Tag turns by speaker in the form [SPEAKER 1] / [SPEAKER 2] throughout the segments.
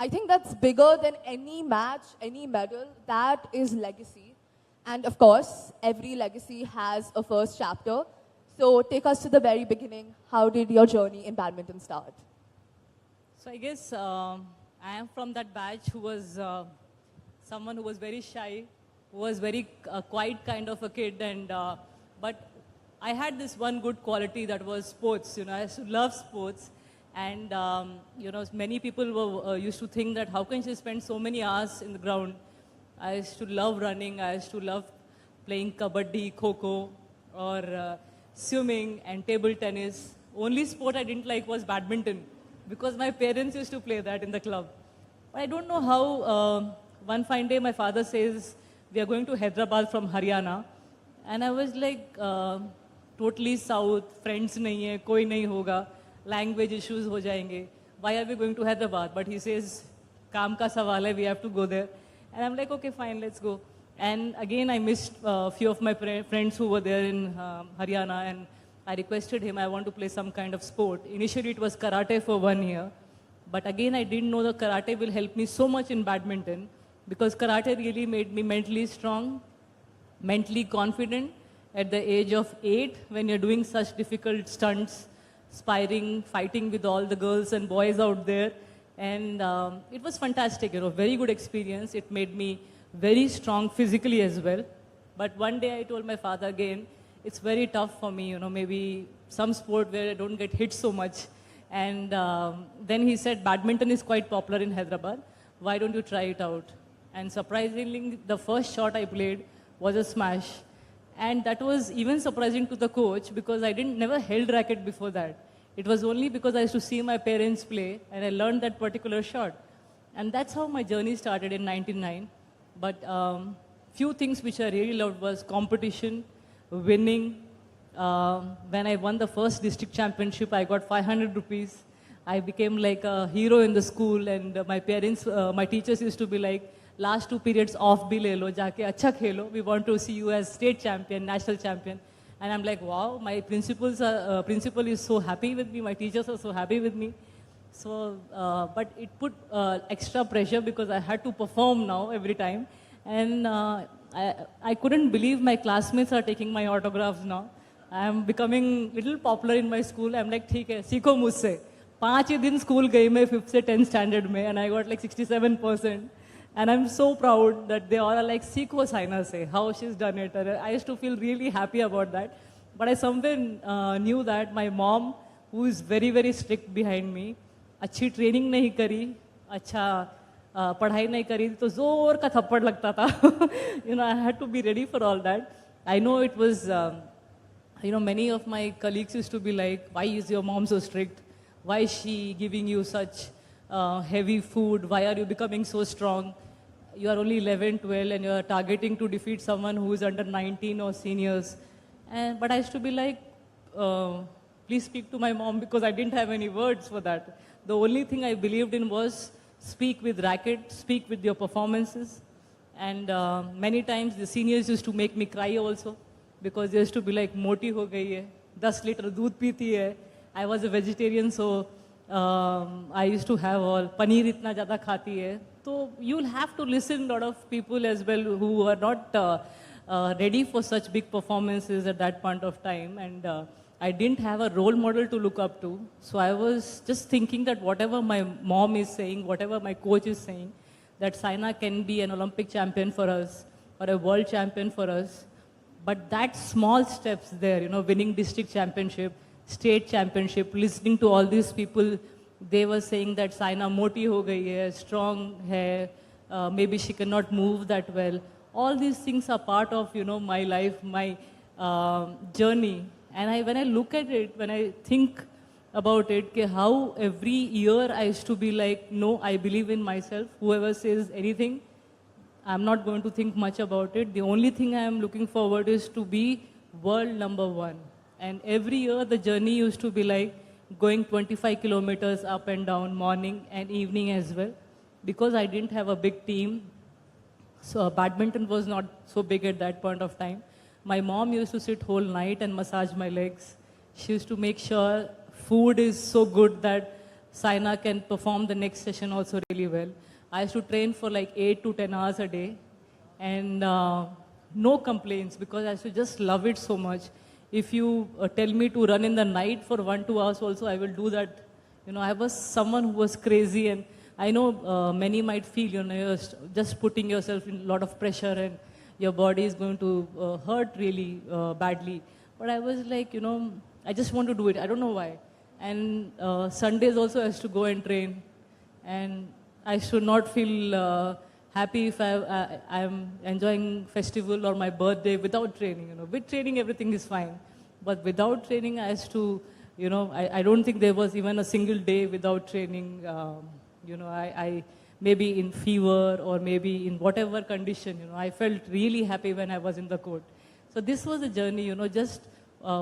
[SPEAKER 1] I think that's bigger than any match, any medal. That is legacy. And of course, every legacy has a first chapter. So take us to the very beginning. How did your journey in badminton start?
[SPEAKER 2] So I guess I am from that batch who was someone who was very shy, who was very quiet kind of a kid, and but I had this one good quality that was sports. You know, I used to love sports, and you know, many people were used to think that how can she spend so many hours in the ground. I used to love running. I used to love playing kabaddi, kho-kho, or swimming and table tennis. Only sport I didn't like was badminton because my parents used to play that in the club. But I don't know how. One fine day, my father says, "We are going to Hyderabad from Haryana," and I was like, "Totally south, friends nahi hai, koi nahi hoga, language issues ho jayenge. Why are we going to Hyderabad?" But he says, "Kaam ka sawal hai, we have to go there." And I'm like, "Okay, fine, let's go." And again, I missed a few of my friends who were there in Haryana, and I requested him, I want to play some kind of sport. Initially, it was karate for 1 year. But again, I didn't know that karate will help me so much in badminton because karate really made me mentally strong, mentally confident at the age of 8 when you're doing such difficult stunts, sparring, fighting with all the girls and boys out there. And it was fantastic, you know, very good experience. It made me very strong physically as well. But one day I told my father again, it's very tough for me, you know, maybe some sport where I don't get hit so much. And then he said, badminton is quite popular in Hyderabad. Why don't you try it out? And surprisingly, the first shot I played was a smash. And that was even surprising to the coach because I didn't never held racket before that. It was only because I used to see my parents play and I learned that particular shot. And that's how my journey started in 99. But few things which I really loved was competition, winning. When I won the first district championship, I got 500 rupees. I became like a hero in the school and my parents, my teachers used to be like, last 2 periods off bhi le lo, jaake acha khelo. We want to see you as state champion, national champion. And I'm like, wow, my principal is so happy with me. My teachers are so happy with me. So, but it put extra pressure because I had to perform now every time. And I couldn't believe my classmates are taking my autographs now. I am becoming little popular in my school. I'm like, ठीक है, सीखो मुझसे. 5 ही दिन school गई मैं 5th से 10th standard में, and I got like 67%. And I'm so proud that they all are like, सीखो साइना से, how she's done it. And I used to feel really happy about that. But I somewhere knew that my mom, who is very, very strict behind me, अच्छी training नहीं करी, अच्छा पढ़ाई नहीं करी, तो जोर का थप्पड़ लगता था. You know, I had to be ready for all that. I know it was, you know, many of my colleagues used to be like, why is your mom so strict? Why is she giving you such heavy food? Why are you becoming so strong? You are only 11, 12 and you are targeting to defeat someone who is under 19 or seniors. But I used to be like, please speak to my mom because I didn't have any words for that. The only thing I believed in was speak with racket, speak with your performances. And many times the seniors used to make me cry also because they used to be like, moti ho gayi hai, 10 liter doodh peeti hai. I was a vegetarian, so I used to have all paneer itna jada khati hai. So you'll have to listen a lot of people as well who are not ready for such big performances at that point of time. And I didn't have a role model to look up to. So I was just thinking that whatever my mom is saying, whatever my coach is saying, that Saina can be an Olympic champion for us or a world champion for us. But that small steps there, you know, winning district championship, state championship, listening to all these people, they were saying that Saina moti ho gayi hai, strong hai, maybe she cannot move that well. All these things are part of, you know, my life, my journey. And when I look at it, when I think about it, how every year I used to be like, no, I believe in myself. Whoever says anything, I'm not going to think much about it. The only thing I am looking forward is to be world number 1. And every year the journey used to be like going 25 kilometers up and down, morning and evening as well. Because I didn't have a big team, so badminton was not so big at that point of time. My mom used to sit whole night and massage my legs. She used to make sure food is so good that Saina can perform the next session also really well. I used to train for like 8 to 10 hours a day and no complaints because I used to just love it so much. If you tell me to run in the night for 1-2 hours also, I will do that. You know, I was someone who was crazy, and I know many might feel, you know, you're just putting yourself in a lot of pressure and your body is going to hurt really badly. But I was like, you know, I just want to do it. I don't know why. And Sundays also I used to go and train. And I should not feel happy if I'm enjoying festival or my birthday without training. You know, with training everything is fine, but without training I used to, you know, I don't think there was even a single day without training. You know, I maybe in fever or maybe in whatever condition, you know, I felt really happy when I was in the court. So this was a journey, you know, just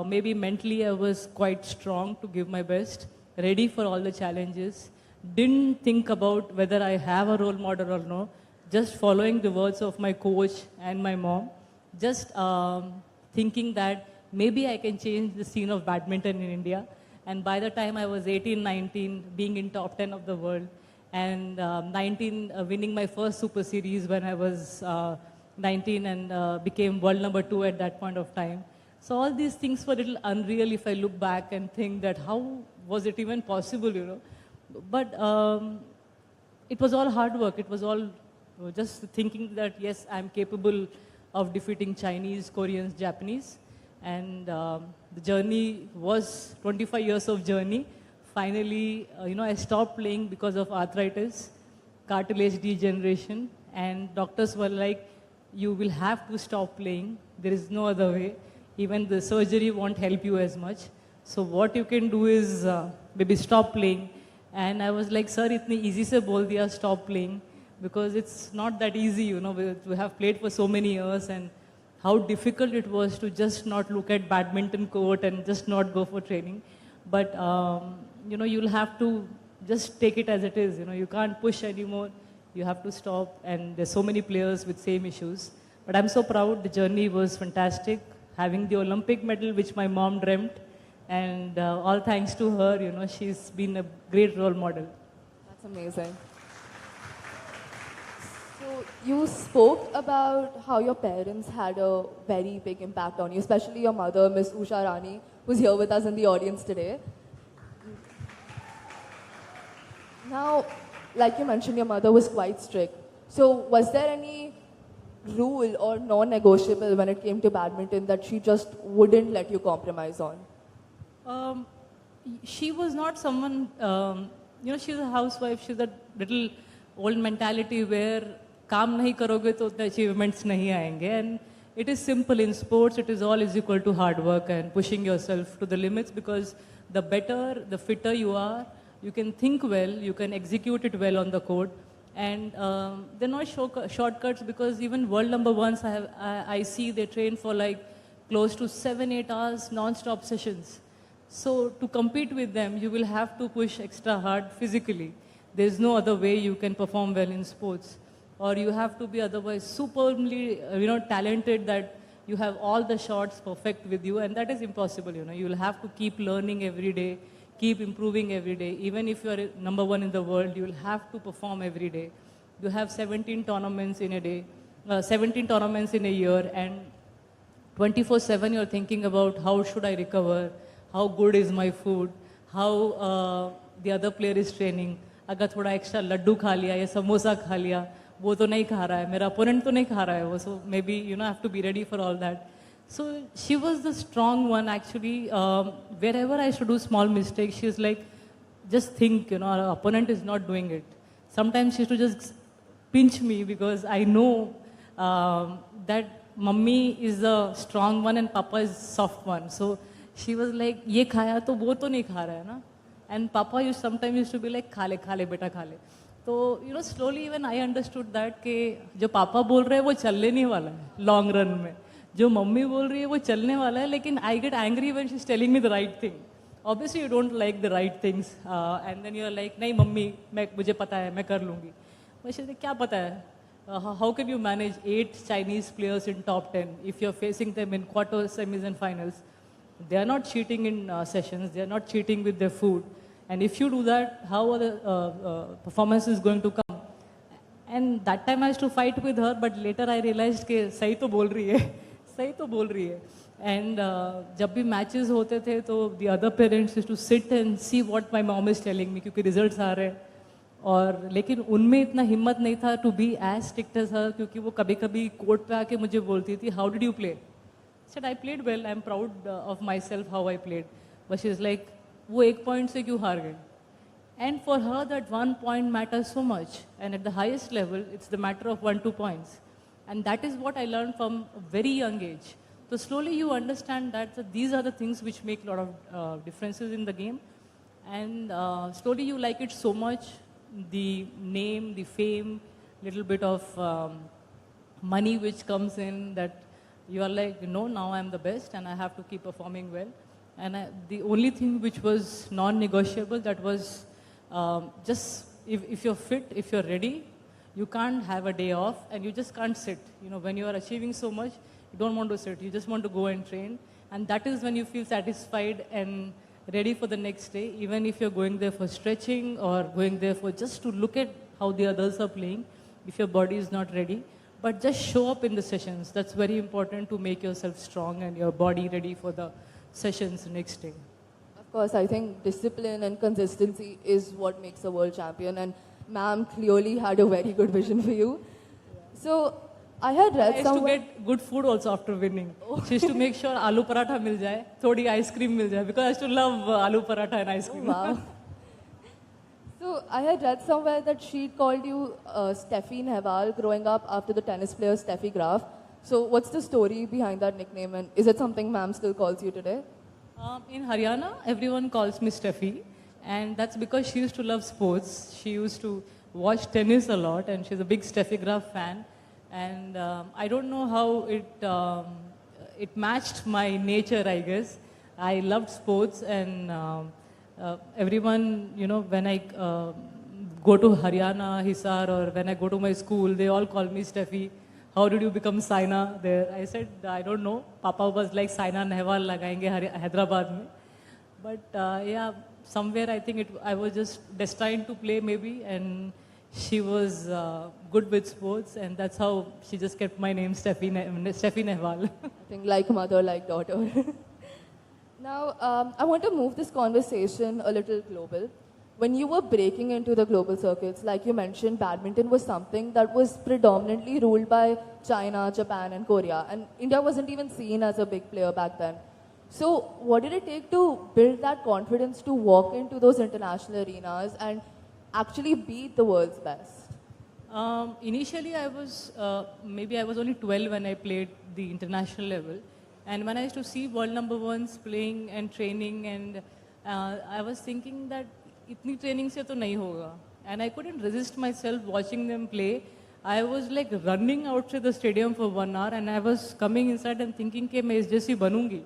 [SPEAKER 2] maybe mentally I was quite strong to give my best, ready for all the challenges. Didn't think about whether I have a role model or no, just following the words of my coach and my mom, just thinking that maybe I can change the scene of badminton in India. And by the time I was 18, 19, being in top 10 of the world, and 19, winning my first Super Series when I was 19 and became world number 2 at that point of time. So all these things were a little unreal if I look back and think that how was it even possible, you know. But it was all hard work. It was all just thinking that, yes, I'm capable of defeating Chinese, Koreans, Japanese. And the journey was 25 years of journey. Finally, you know, I stopped playing because of arthritis, cartilage degeneration. And doctors were like, you will have to stop playing. There is no other way. Even the surgery won't help you as much. So what you can do is maybe stop playing. And I was like, sir, itne easy se bol diya, stop playing. Because it's not that easy, you know, we have played for so many years, and how difficult it was to just not look at badminton court and just not go for training. But, you know, you'll have to just take it as it is. You know, you can't push anymore. You have to stop. And there's so many players with same issues. But I'm so proud. The journey was fantastic. Having the Olympic medal, which my mom dreamt. And all thanks to her, you know, she's been a great role model.
[SPEAKER 1] That's amazing. So you spoke about how your parents had a very big impact on you, especially your mother, Miss Usha Rani, who's here with us in the audience today. Now, like you mentioned, your mother was quite strict. So was there any rule or non-negotiable when it came to badminton that she just wouldn't let you compromise on?
[SPEAKER 2] She was not someone, you know, she's a housewife. She's that little old mentality where काम नहीं करोगे तो उतने achievements नहीं आएंगे. And it is simple in sports. It is all is equal to hard work and pushing yourself to the limits, because the better, the fitter you are, you can think well, you can execute it well on the court. And they're not shortcuts, because even world number ones I see they train for like close to 7-8 hours non-stop sessions. So to compete with them, you will have to push extra hard physically. There's no other way you can perform well in sports. Or you have to be otherwise superbly, you know, talented that you have all the shots perfect with you, and that is impossible, you know. You will have to keep learning every day, keep improving every day. Even if you are number one in the world, you will have to perform every day. You have 17 tournaments in a day, 17 tournaments in a year, and 24/7 you're thinking about how should I recover, how good is my food, how the other player is training. अगर थोड़ा extra Laddu खा लिया या समोसा खा लिया, वो तो नहीं खा रहा है, मेरा अपोनेंट तो नहीं खा रहा है वो, so maybe, you know, I have to be ready for all that. So she was the strong one actually. Wherever I should do small mistakes, she was like, just think, you know, our opponent is not doing it. Sometimes she used to just pinch me because I know that mummy is the strong one and papa is soft one. So she was like, ये खाया तो वो तो नहीं खा रहा है ना. And papa sometimes used to be like, खा ले बेटा खा ले. So, you know, slowly even I understood that कि जो पापा बोल रहे हैं वो चलने नहीं वाला है long run में. जो मम्मी बोल रही है वो चलने वाला है, लेकिन I get angry when she's telling me the right thing. Obviously you don't like the right things, and then you're like, नहीं मम्मी मुझे पता है मैं कर लूँगी. But she's like, क्या पता है? How can you manage 8 Chinese players in top 10 if you're facing them in quarters, semis and finals? They are not cheating in sessions. They are not cheating with their food. And if you do that, how are the performance is going to come? And that time I used to fight with her, but later I realized कि सही तो बोल रही है, सही तो बोल रही है. And जब भी matches होते थे तो the other parents used to sit and see what my mom is telling me क्योंकि results आ रहे हैं. और लेकिन उनमें इतना हिम्मत नहीं था to be as strict as her क्योंकि वो कभी-कभी कोर्ट पे आके मुझे बोलती थी how did you play? I said I played well, I'm proud of myself how I played. But she's like वो एक point से क्यों हार गई? And for her, that 1 point matters so much. And at the highest level, it's the matter of 1-2 points. And that is what I learned from a very young age. So slowly you understand that these are the things which make a lot of differences in the game. And slowly you like it so much. The name, the fame, little bit of money which comes in that you are like, no, now I'm the best and I have to keep performing well. And the only thing which was non-negotiable, that was just if you're fit, if you're ready, you can't have a day off and you just can't sit. You know, when you are achieving so much, you don't want to sit. You just want to go and train. And that is when you feel satisfied and ready for the next day, even if you're going there for stretching or going there for just to look at how the others are playing, if your body is not ready. But just show up in the sessions. That's very important to make yourself strong and your body ready for the sessions next day.
[SPEAKER 1] Of course, I think discipline and consistency is what makes a world champion, and ma'am clearly had a very good vision for you. So, I had
[SPEAKER 2] I
[SPEAKER 1] read
[SPEAKER 2] used to
[SPEAKER 1] somewhere...
[SPEAKER 2] get good food also after winning. She used to make sure aloo paratha mil jaye, thodi ice cream mil jaye, because I used to love aloo paratha and ice cream.
[SPEAKER 1] Wow. So, I had read somewhere that she called you Steffi Nehwal growing up after the tennis player Steffi Graf. So, what's the story behind that nickname, and is it something ma'am still calls you today?
[SPEAKER 2] In Haryana, everyone calls me Steffi, and that's because she used to love sports. She used to watch tennis a lot, and she's a big Steffi Graf fan. And I don't know how it matched my nature, I guess. I loved sports, and everyone, you know, when I go to Haryana, Hisar, or when I go to my school, they all call me Steffi. How did you become Saina there? I said, I don't know. Papa was like, Saina Nehwal lagayenge Hyderabad mein. But yeah, somewhere I think I was just destined to play maybe, and she was good with sports, and that's how she just kept my name Steffi Nehwal.
[SPEAKER 1] I think like mother, like daughter. Now, I want to move this conversation a little global. When you were breaking into the global circuits, like you mentioned, badminton was something that was predominantly ruled by China, Japan, and Korea. And India wasn't even seen as a big player back then. So what did it take to build that confidence to walk into those international arenas and actually beat the world's best?
[SPEAKER 2] Initially, I was, maybe I was only 12 when I played the international level. And when I used to see world number ones playing and training, and I was thinking that itni training se to nahi hoga. And I couldn't resist myself watching them play. I was like running outside the stadium for 1 hour, and I was coming inside and thinking कि मैं इस जैसी बनूंगी.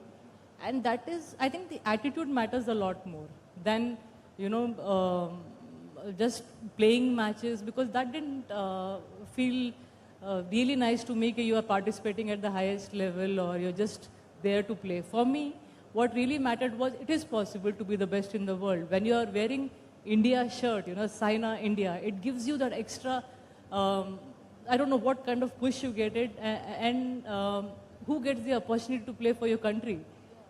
[SPEAKER 2] And that is, I think the attitude matters a lot more than, you know, just playing matches, because that didn't feel really nice to me that you are participating at the highest level or you're just there to play. For me, what really mattered was it is possible to be the best in the world. When you are wearing India shirt, you know, Saina India, it gives you that extra, I don't know what kind of push you get it, and who gets the opportunity to play for your country.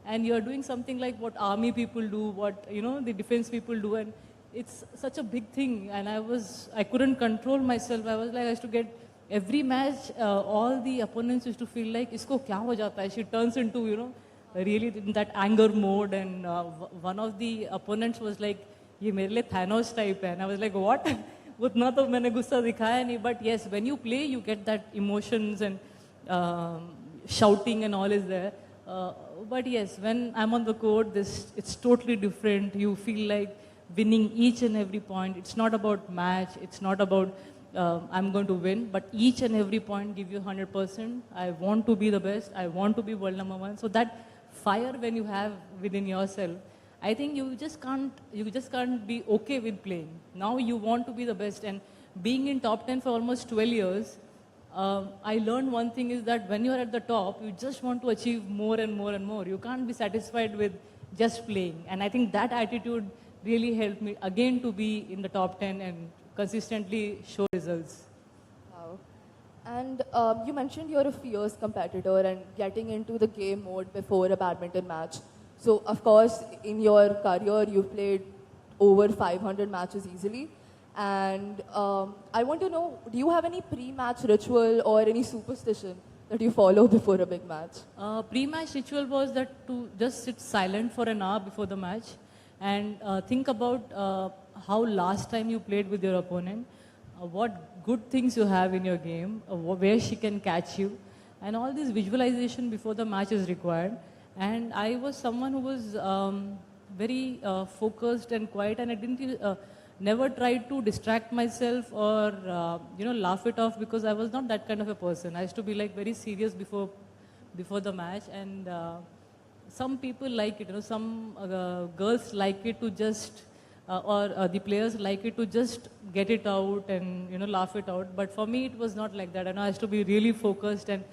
[SPEAKER 2] And you're doing something like what army people do, what, you know, the defense people do, and it's such a big thing. And I couldn't control myself. I was like, I used to get every match, all the opponents used to feel like, isko kya ho jata hai? She turns into, you know, really in that anger mode. And one of the opponents was like, ye mere liye Thanos type hai. And I was like, what? Utna to maine gussa dikhaya nahi. But yes, when you play, you get that emotions and shouting and all is there. But yes, when I'm on the court, it's totally different. You feel like winning each and every point. It's not about match. It's not about I'm going to win. But each and every point give you 100%. I want to be the best. I want to be world number one. So that fire when you have within yourself, I think you just can't be okay with playing. Now you want to be the best. And being in top 10 for almost 12 years, I learned one thing is that when you're at the top, you just want to achieve more and more and more. You can't be satisfied with just playing. And I think that attitude really helped me again to be in the top 10 and consistently show results.
[SPEAKER 1] Wow. And you mentioned you're a fierce competitor and getting into the game mode before a badminton match. So, of course, in your career, you've played over 500 matches easily. And I want to know, do you have any pre-match ritual or any superstition that you follow before a big match?
[SPEAKER 2] Pre-match ritual was that to just sit silent for an hour before the match and think about how last time you played with your opponent, what good things you have in your game, where she can catch you, and all this visualization before the match is required. And I was someone who was very focused and quiet, and I didn't never tried to distract myself or laugh it off because I was not that kind of a person. I used to be like very serious before the match, and some people like it. Some girls like it to just or the players like it to just get it out and laugh it out. But for me, it was not like that. I used to be really focused and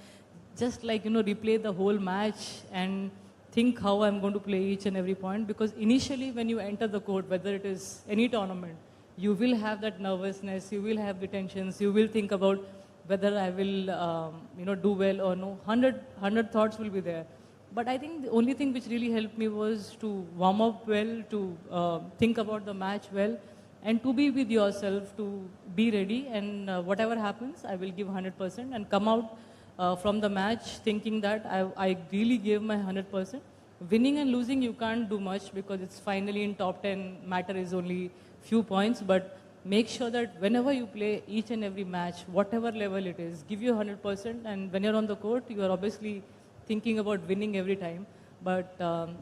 [SPEAKER 2] just like replay the whole match and think how I'm going to play each and every point, because initially when you enter the court, whether it is any tournament, you will have that nervousness, you will have the tensions, you will think about whether I will do well or no. 100 thoughts will be there. But I think the only thing which really helped me was to warm up well, to think about the match well, and to be with yourself, to be ready, and whatever happens, I will give 100% and come out from the match thinking that I really gave my 100%. Winning and losing, you can't do much because it's finally in top 10, matter is only few points, but make sure that whenever you play each and every match, whatever level it is, give you 100%, and when you're on the court, you are obviously thinking about winning every time. But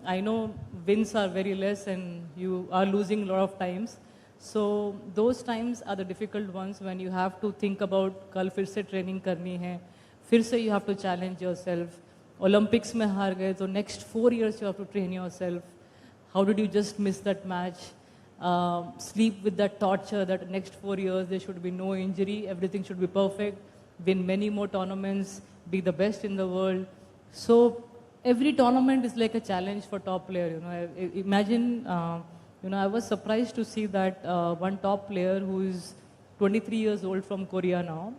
[SPEAKER 2] I know wins are very less and you are losing a lot of times. So those times are the difficult ones when you have to think about कल फिर से training करनी है, फिर से you have to challenge yourself. Olympics में हार गए तो next 4 years you have to train yourself. How did you just miss that match? Sleep with that torture that next 4 years there should be no injury, everything should be perfect, win many more tournaments, be the best in the world. So every tournament is like a challenge for top player. Imagine, I was surprised to see that one top player who is 23 years old from Korea now,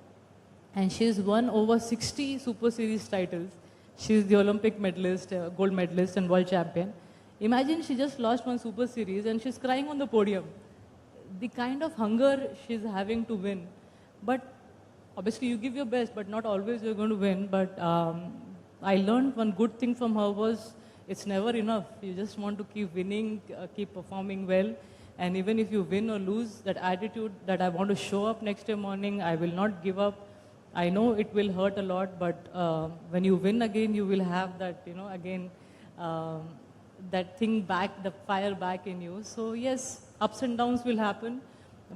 [SPEAKER 2] and she's won over 60 Super Series titles. She's the Olympic medalist, gold medalist and world champion. Imagine she just lost one Super Series and she's crying on the podium. The kind of hunger she's having to win. But obviously you give your best, but not always you're going to win. But I learned one good thing from her was it's never enough. You just want to keep winning, keep performing well. And even if you win or lose, that attitude that I want to show up next day morning, I will not give up. I know it will hurt a lot, but when you win again, you will have that, again, that thing back, the fire back in you. So yes, ups and downs will happen,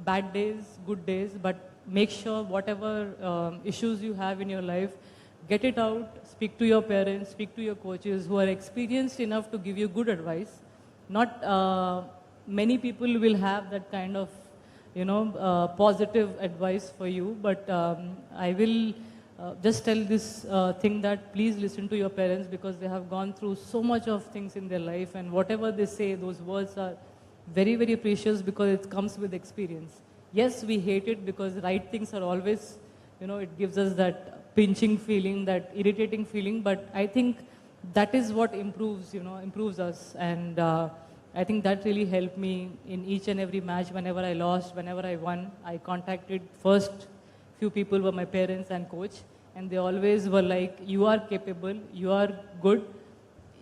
[SPEAKER 2] bad days, good days, but make sure whatever issues you have in your life, get it out, speak to your parents, speak to your coaches who are experienced enough to give you good advice. Not many people will have that kind of positive advice for you. But I will just tell this thing that please listen to your parents because they have gone through so much of things in their life, and whatever they say, those words are very, very precious because it comes with experience. Yes, we hate it because right things are always, it gives us that pinching feeling, that irritating feeling, but I think that is what improves us. And I think that really helped me in each and every match. Whenever I lost, whenever I won, I contacted first few people were my parents and coach, and they always were like, you are capable, you are good.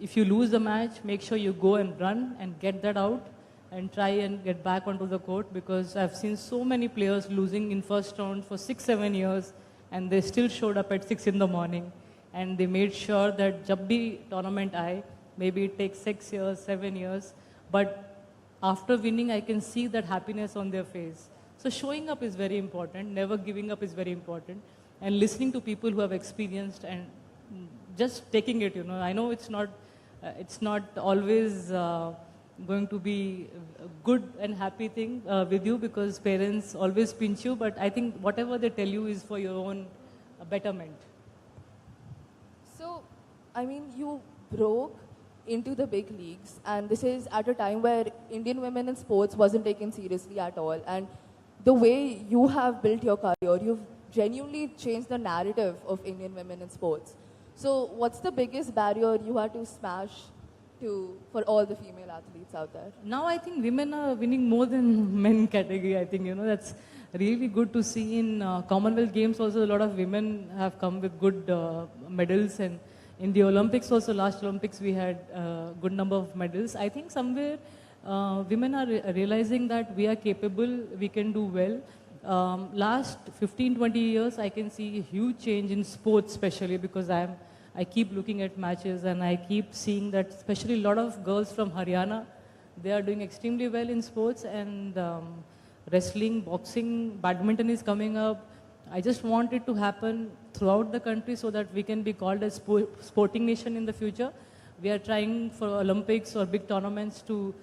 [SPEAKER 2] If you lose the match, make sure you go and run and get that out and try and get back onto the court, because I've seen so many players losing in first round for 6-7 years and they still showed up at 6 in the morning, and they made sure that jab bhi tournament aaye, maybe it takes 6 years, 7 years, but after winning, I can see that happiness on their face. So showing up is very important. Never giving up is very important. And listening to people who have experienced and just taking it, I know it's not always going to be a good and happy thing with you because parents always pinch you. But I think whatever they tell you is for your own betterment.
[SPEAKER 1] So, I mean, you broke into the big leagues, and this is at a time where Indian women in sports wasn't taken seriously at all. And the way you have built your career, you've genuinely changed the narrative of Indian women in sports. So, what's the biggest barrier you had to smash for all the female athletes out there?
[SPEAKER 2] Now I think women are winning more than men category. I think, that's really good to see in Commonwealth Games also a lot of women have come with good medals, and in the Olympics also, last Olympics we had a good number of medals. I think somewhere women are realizing that we are capable, we can do well. Last 15-20 years I can see a huge change in sports, especially because I keep looking at matches and I keep seeing that especially a lot of girls from Haryana, they are doing extremely well in sports, and wrestling, boxing, badminton is coming up. I just want it to happen throughout the country so that we can be called a sporting nation in the future. We are trying for Olympics or big tournaments to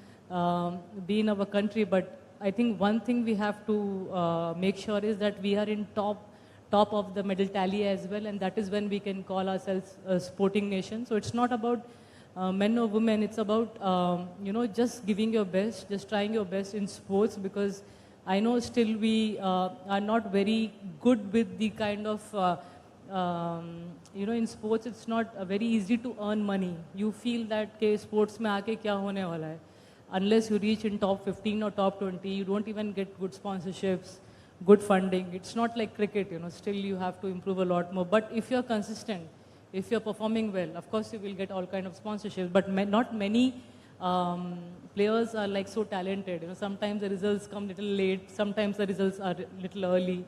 [SPEAKER 2] be in our country, but I think one thing we have to make sure is that we are in top of the medal tally as well, and that is when we can call ourselves a sporting nation. So it's not about men or women, it's about just giving your best, just trying your best in sports, because I know still we are not very good with the kind of in sports it's not very easy to earn money. You feel that ke sports mein aake kya hone wala hai, unless you reach in top 15 or top 20, you don't even get good sponsorships, good funding. It's not like cricket, still you have to improve a lot more. But if you're consistent, if you're performing well, of course you will get all kind of sponsorships, but not many players are like so talented. Sometimes the results come little late, sometimes the results are little early.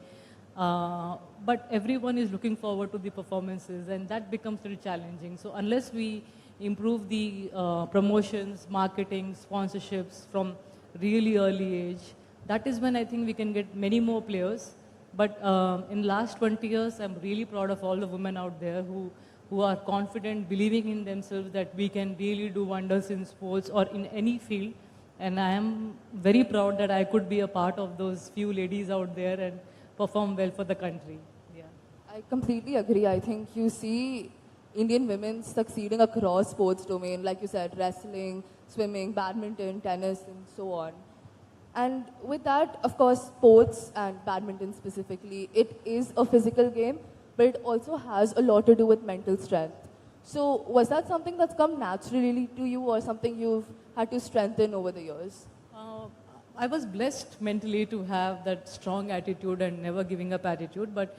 [SPEAKER 2] But everyone is looking forward to the performances, and that becomes a little challenging. So unless we improve the promotions, marketing, sponsorships from really early age, that is when I think we can get many more players. But in last 20 years, I'm really proud of all the women out there who are confident, believing in themselves that we can really do wonders in sports or in any field. And I am very proud that I could be a part of those few ladies out there and perform well for the country. Yeah.
[SPEAKER 1] I completely agree. I think you see Indian women succeeding across sports domain, like you said, wrestling, swimming, badminton, tennis, and so on. And with that, of course, sports and badminton specifically, it is a physical game, but it also has a lot to do with mental strength. So was that something that's come naturally to you, or something you've had to strengthen over the years?
[SPEAKER 2] I was blessed mentally to have that strong attitude and never giving up attitude. But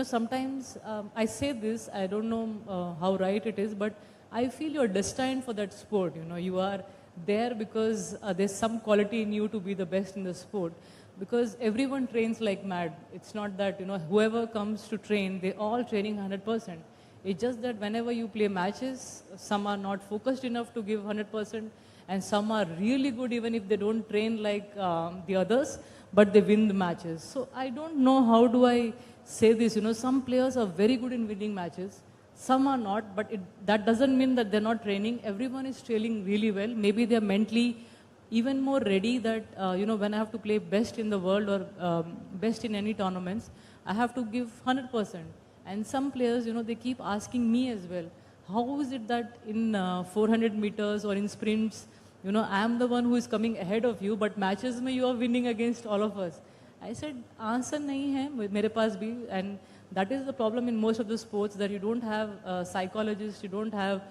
[SPEAKER 2] sometimes I say this, I don't know how right it is, but I feel you're destined for that sport. You are there because there's some quality in you to be the best in the sport. Because everyone trains like mad. It's not that, whoever comes to train, they're all training 100%. It's just that whenever you play matches, some are not focused enough to give 100%, and some are really good even if they don't train like the others, but they win the matches. So I don't know how do I say this. Some players are very good in winning matches, some are not, but that doesn't mean that they're not training. Everyone is training really well. Maybe they're mentally even more ready that, when I have to play best in the world or best in any tournaments, I have to give 100%. And some players, they keep asking me as well, how is it that in 400 meters or in sprints, I am the one who is coming ahead of you, but matches mein you are winning against all of us. I said, answer nahi hai, mere paas bhi. And that is the problem in most of the sports, that you don't have psychologists, you don't have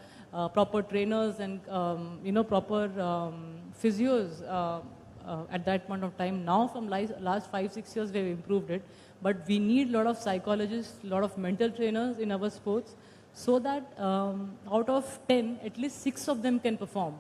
[SPEAKER 2] proper trainers and, proper physios at that point of time. Now from last 5-6 years, we've improved it. But we need a lot of psychologists, a lot of mental trainers in our sports, so that out of 10, at least 6 of them can perform.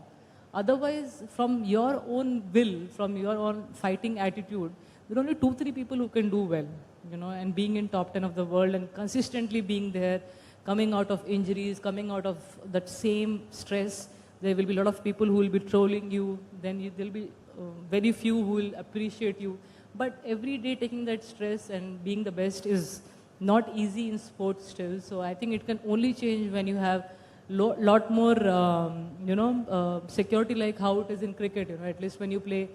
[SPEAKER 2] Otherwise, from your own will, from your own fighting attitude, there are only 2-3 people who can do well, and being in top 10 of the world and consistently being there, coming out of injuries, coming out of that same stress. There will be a lot of people who will be trolling you, then there will be very few who will appreciate you. But every day taking that stress and being the best is not easy in sports still. So I think it can only change when you have lot more, security, like how it is in cricket. At least when you play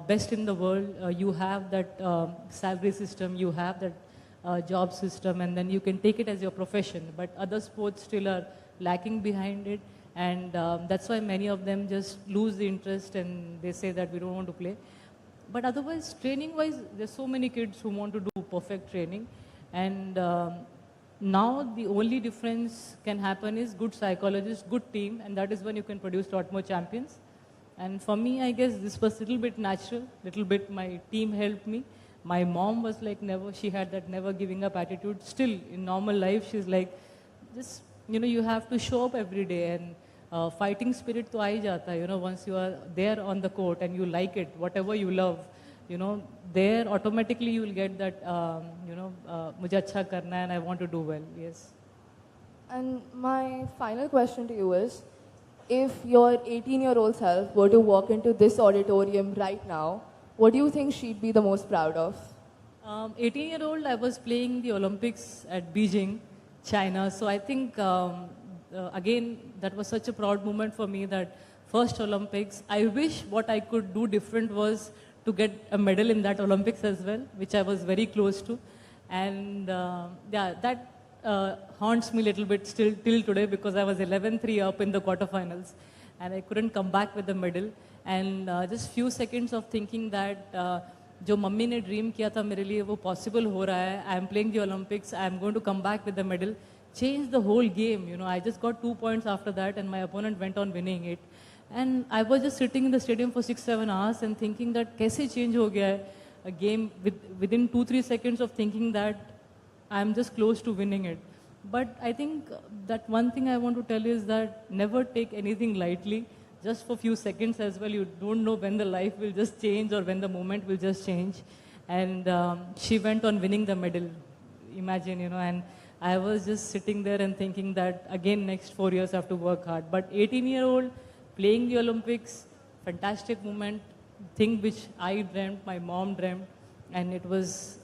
[SPEAKER 2] best in the world, you have that salary system, you have that job system, and then you can take it as your profession. But other sports still are lacking behind it. And that's why many of them just lose the interest and they say that we don't want to play. But otherwise, training-wise, there's so many kids who want to do perfect training. And now the only difference can happen is good psychologist, good team, and that is when you can produce a lot more champions. And for me, I guess this was a little bit natural, little bit my team helped me. My mom was like never, she had that never giving up attitude. Still, in normal life, she's like, just, you know, you have to show up every day. And fighting spirit to aa hi jata hai, you know, once you are there on the court and you like it, whatever you love, you know, there automatically you will get that, mujhe acha karna hai and I want to do well, yes.
[SPEAKER 1] And my final question to you is, if your 18-year-old self were to walk into this auditorium right now, what do you think she'd be the most proud of?
[SPEAKER 2] 18-year-old, I was playing the Olympics at Beijing, China. So I think, again, that was such a proud moment for me that first Olympics. I wish what I could do different was to get a medal in that Olympics as well, which I was very close to. And yeah, that haunts me a little bit still till today because I was 11-3 up in the quarterfinals and I couldn't come back with the medal. And just few seconds of thinking that जो mummy ने dream किया था मेरे लिए वो possible हो रहा है. I am playing the Olympics, I am going to come back with the medal, changed the whole game. You know, I just got 2 points after that and my opponent went on winning it. And I was just sitting in the stadium for 6-7 hours and thinking that कैसे change हो गया है a game within 2-3 seconds of thinking that I am just close to winning it. But I think that one thing I want to tell is that never take anything lightly. Just for few seconds as well, you don't know when the life will just change or when the moment will just change. And she went on winning the medal, imagine, you know, and I was just sitting there and thinking that again next 4 years I have to work hard. But 18-year-old playing the Olympics, fantastic moment, thing which I dreamt, my mom dreamt, and it was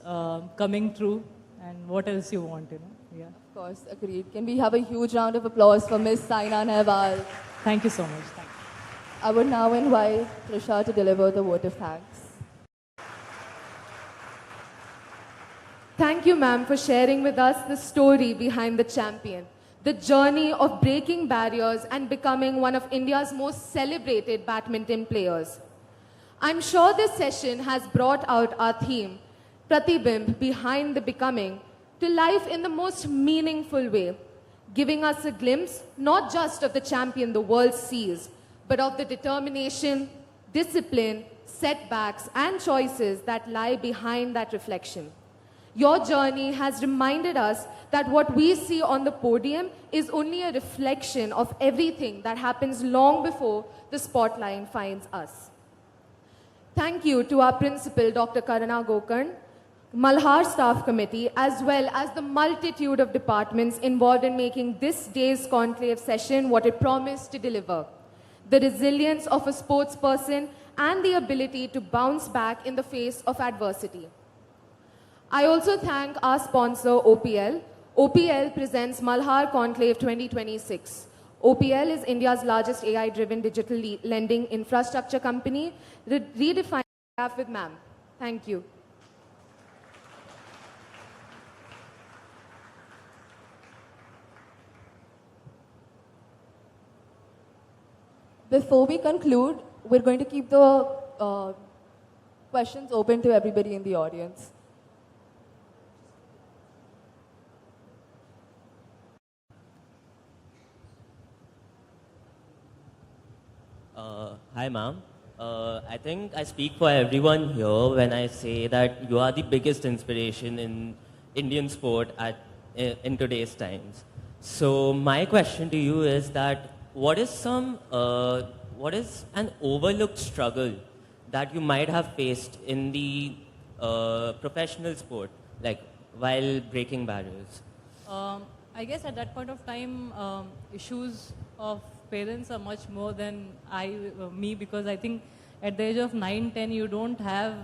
[SPEAKER 2] coming true. And what else you want, you know? Yeah.
[SPEAKER 1] Of course, agreed. Can we have a huge round of applause for Miss Saina Nehwal?
[SPEAKER 2] Thank you so much. Thank you.
[SPEAKER 1] I would now invite Trisha to deliver the vote of thanks.
[SPEAKER 3] Thank you, ma'am, for sharing with us the story behind the champion, the journey of breaking barriers and becoming one of India's most celebrated badminton players. I'm sure this session has brought out our theme, Pratibimb Behind the Becoming, to life in the most meaningful way, giving us a glimpse not just of the champion the world sees, but of the determination, discipline, setbacks, and choices that lie behind that reflection. Your journey has reminded us that what we see on the podium is only a reflection of everything that happens long before the spotlight finds us. Thank you to our principal, Dr. Karana Gokarn, Malhar Staff Committee, as well as the multitude of departments involved in making this day's conclave session what it promised to deliver. The resilience of a sports person and the ability to bounce back in the face of adversity. I also thank our sponsor, OPL. OPL presents Malhar Conclave 2026. OPL is India's largest AI-driven digital lending infrastructure company, redefining life with ma'am. Thank you.
[SPEAKER 1] Before we conclude, we're going to keep the questions open to everybody in the audience.
[SPEAKER 4] Hi, ma'am. I think I speak for everyone here when I say that you are the biggest inspiration in Indian sport in today's times. So my question to you is that what is an overlooked struggle that you might have faced in the professional sport, like while breaking barriers?
[SPEAKER 2] I guess at that point of time, issues of parents are much more than me, because I think at the age of 9-10 you don't have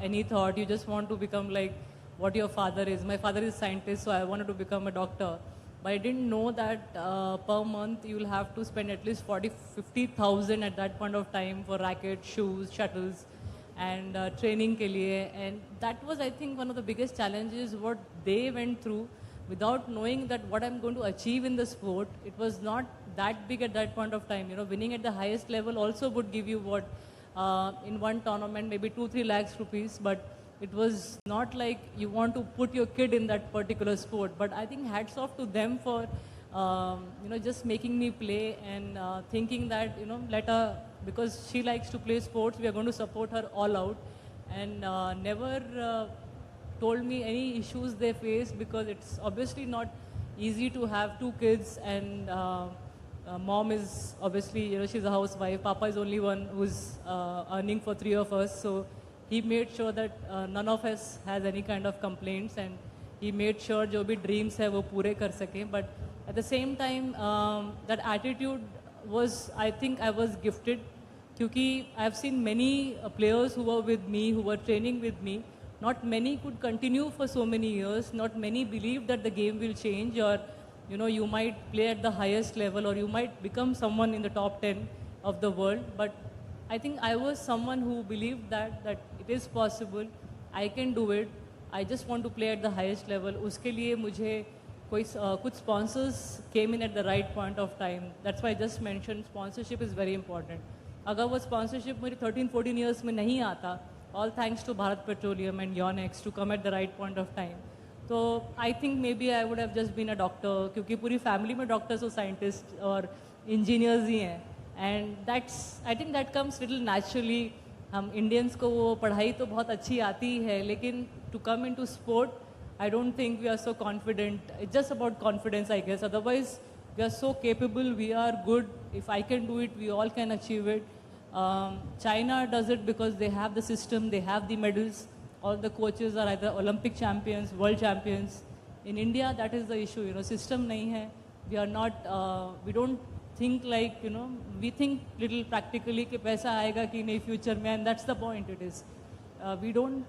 [SPEAKER 2] any thought. You just want to become like what your father is. My father is a scientist, so I wanted to become a doctor. But I didn't know that per month you'll have to spend at least 50,000 at that point of time for rackets, shoes, shuttles, and training ke liye. And that was, I think, one of the biggest challenges what they went through without knowing that what I'm going to achieve in the sport, it was not that big at that point of time. You know, winning at the highest level also would give you what, in one tournament, maybe 2-3 lakhs rupees, but it was not like you want to put your kid in that particular sport. But I think hats off to them for, you know, just making me play and thinking that, you know, let her, because she likes to play sports, we are going to support her all out. And never told me any issues they face, because it's obviously not easy to have 2 kids, and mom is obviously, you know, she's a housewife. Papa is only one who's earning for 3 of us. So he made sure that none of us has any kind of complaints, and he made sure जो भी dreams है वो पूरे कर सकें. But at the same time, that attitude was, I think I was gifted, क्योंकि I've seen many players who were with me, who were training with me. Not many could continue for so many years. Not many believed that the game will change, or, you know, you might play at the highest level, or you might become someone in the top 10 of the world. But I think I was someone who believed that it is possible, I can do it. I just want to play at the highest level. उसके लिए मुझे कोई कुछ sponsors came in at the right point of time. That's why I just mentioned sponsorship is very important. अगर वो sponsorship मेरे 13-14 years में नहीं आता, all thanks to Bharat Petroleum and Yonex to come at the right point of time. So I think maybe I would have just been a doctor, क्योंकि पूरी family में doctors और scientists और engineers ही हैं. And that's, I think that comes little naturally. हम Indians को वो पढ़ाई तो बहुत अच्छी आती है, लेकिन to come into sport, I don't think we are so confident. It's just about confidence, I guess. Otherwise, we are so capable, we are good. If I can do it, we all can achieve it. China does it because they have the system, they have the medals. All the coaches are either Olympic champions, world champions. In India, that is the issue. You know, system nahi hai. We are not. We don't think like, you know. We think little practically कि पैसा आएगा कि नहीं future में, and that's the point. It is. We don't.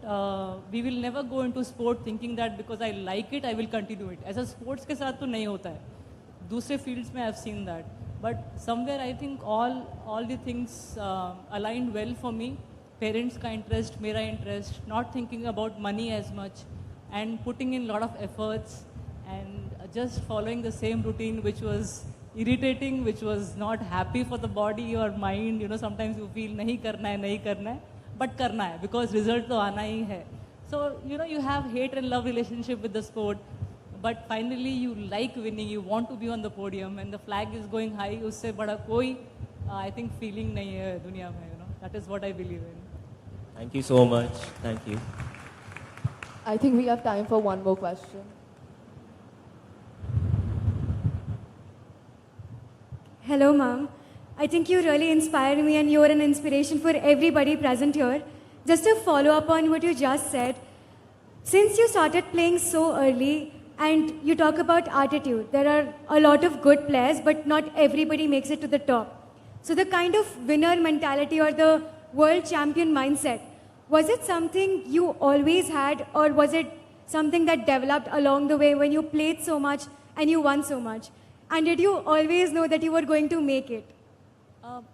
[SPEAKER 2] We will never go into sport thinking that because I like it, I will continue it. ऐसा sports के साथ तो नहीं होता है. दूसरे fields में I've seen that. But somewhere I think all the things aligned well for me. Parents का interest, मेरा interest, not thinking about money as much, and putting in a lot of efforts, and just following the same routine, which was irritating, which was not happy for the body or mind. You know, sometimes you feel नहीं करना है, but करना है because result तो आना ही है. So, you know, you have hate and love relationship with the sport. But finally, you like winning, you want to be on the podium, and the flag is going high. उससे बड़ा कोई, I think, feeling नहीं है दुनिया में. You know, that is what I believe in.
[SPEAKER 4] Thank you so much. Thank you.
[SPEAKER 1] I think we have time for one more question.
[SPEAKER 5] Hello, ma'am. I think you really inspire me, and you're an inspiration for everybody present here. Just to follow up on what you just said, since you started playing so early, and you talk about attitude, there are a lot of good players, but not everybody makes it to the top. So the kind of winner mentality or the world champion mindset, was it something you always had, or was it something that developed along the way when you played so much and you won so much? And did you always know that you were going to make it?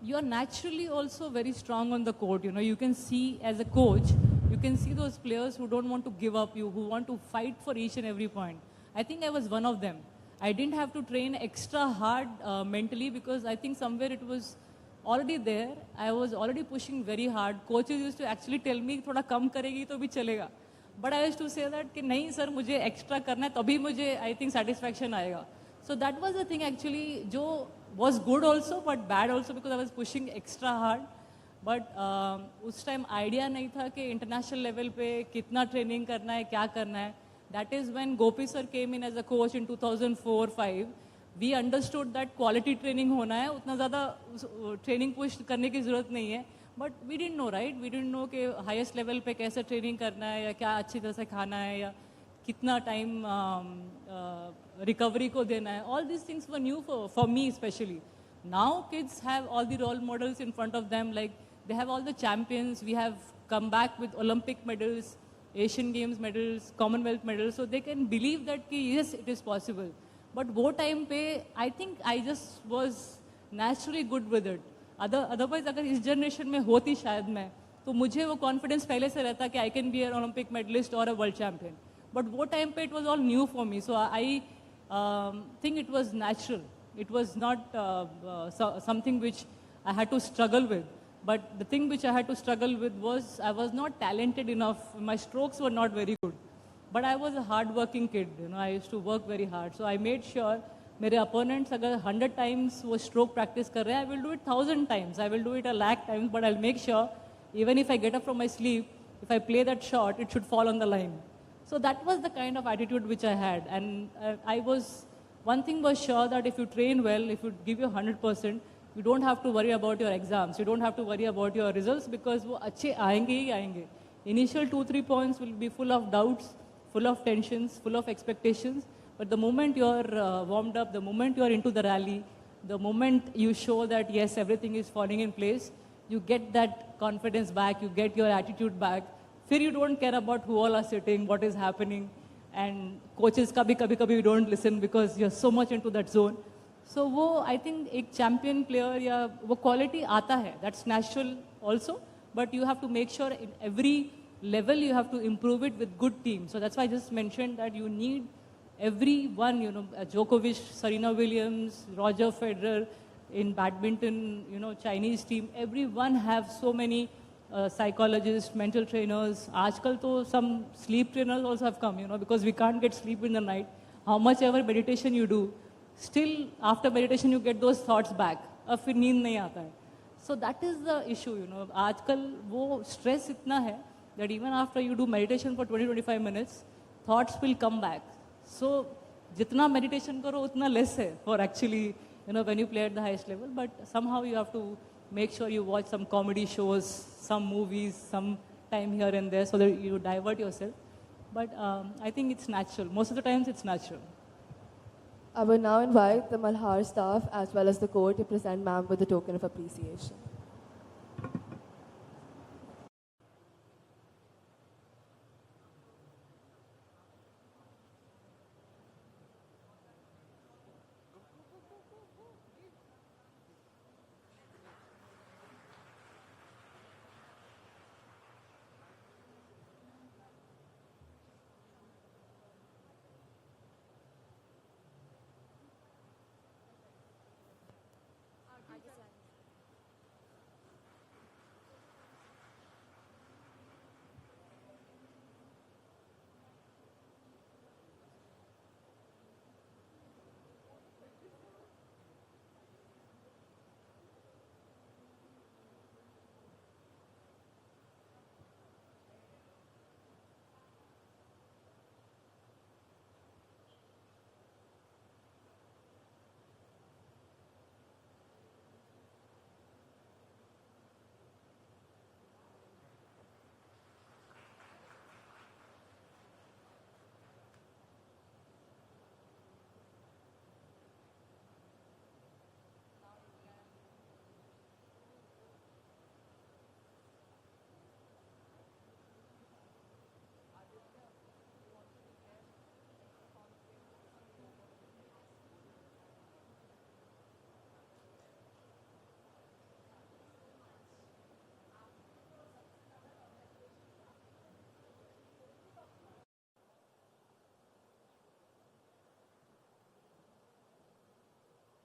[SPEAKER 2] You are naturally also very strong on the court. You know, you can see as a coach, you can see those players who don't want to give up, who want to fight for each and every point. I think I was one of them. I didn't have to train extra hard mentally, because I think somewhere it was already there. I was already pushing very hard. Coaches used to actually tell me, थोड़ा कम करेगी तो भी चलेगा. But I used to say that कि नहीं sir, मुझे extra करना है, तभी मुझे I think satisfaction आएगा. So that was the thing actually, जो was good also, but bad also, because I was pushing extra hard. But उस time idea नहीं था कि international level पे कितना training करना है, क्या करना है. That is when Gopi sir came in as a coach in 2004-05. We understood that quality training होना है, उतना ज़्यादा training push करने की ज़रूरत नहीं है. But we didn't know, right? We didn't know कि highest level पे कैसे training करना है, या क्या अच्छी तरह से खाना है, या कितना time recovery को देना है. All these things were new for me especially. Now kids have all the role models in front of them. Like they have all the champions. We have come back with Olympic medals, Asian Games medals, Commonwealth medals. So they can believe that कि yes, it is possible. But वो time पे I think I just was naturally good with it. Otherwise अगर इस generation में होती शायद मैं, तो मुझे वो confidence पहले से रहता कि I can be an Olympic medalist or a world champion. But वो time पे it was all new for me. So I think it was natural. It was not something which I had to struggle with. But the thing which I had to struggle with was I was not talented enough. My strokes were not very good. But I was a hard-working kid. You know, I used to work very hard. So I made sure मेरे opponents अगर 100 times वो stroke practice कर रहे हैं, I will do it 1,000 times. I will do it 1,00,000 times. But I'll make sure, even if I get up from my sleep, if I play that shot, it should fall on the line. So that was the kind of attitude which I had. And one thing was sure that if you train well, if you give your 100%, you don't have to worry about your exams. You don't have to worry about your results because वो अच्छे आएंगे ही आएंगे. Initial 2-3 points will be full of doubts, full of tensions, full of expectations. But the moment you're warmed up, the moment you're into the rally, the moment you show that yes, everything is falling in place, you get that confidence back, you get your attitude back. फिर you don't care about who all are sitting, what is happening. And coaches कभी you don't listen because you're so much into that zone. So वो I think एक champion player या वो quality आता है. That's natural also. But you have to make sure in every level you have to improve it with good teams. So that's why I just mentioned that you need everyone, you know, Djokovic, Serena Williams, Roger Federer, in badminton, you know, Chinese team, everyone have so many psychologists, mental trainers. आजकल तो some sleep trainers also have come, you know, because we can't get sleep in the night. How much ever meditation you do, still after meditation you get those thoughts back. अब फिर नींद नहीं आता है. So that is the issue, you know. आजकल वो stress इतना है that even after you do meditation for 20-25 minutes, thoughts will come back. So जितना meditation करो उतना less है for actually, you know, when you play at the highest level. But somehow you have to make sure you watch some comedy shows, some movies, some time here and there so that you divert yourself. But I think it's natural. Most of the times it's natural.
[SPEAKER 1] I will now invite the Malhar staff as well as the court to present ma'am with a token of appreciation.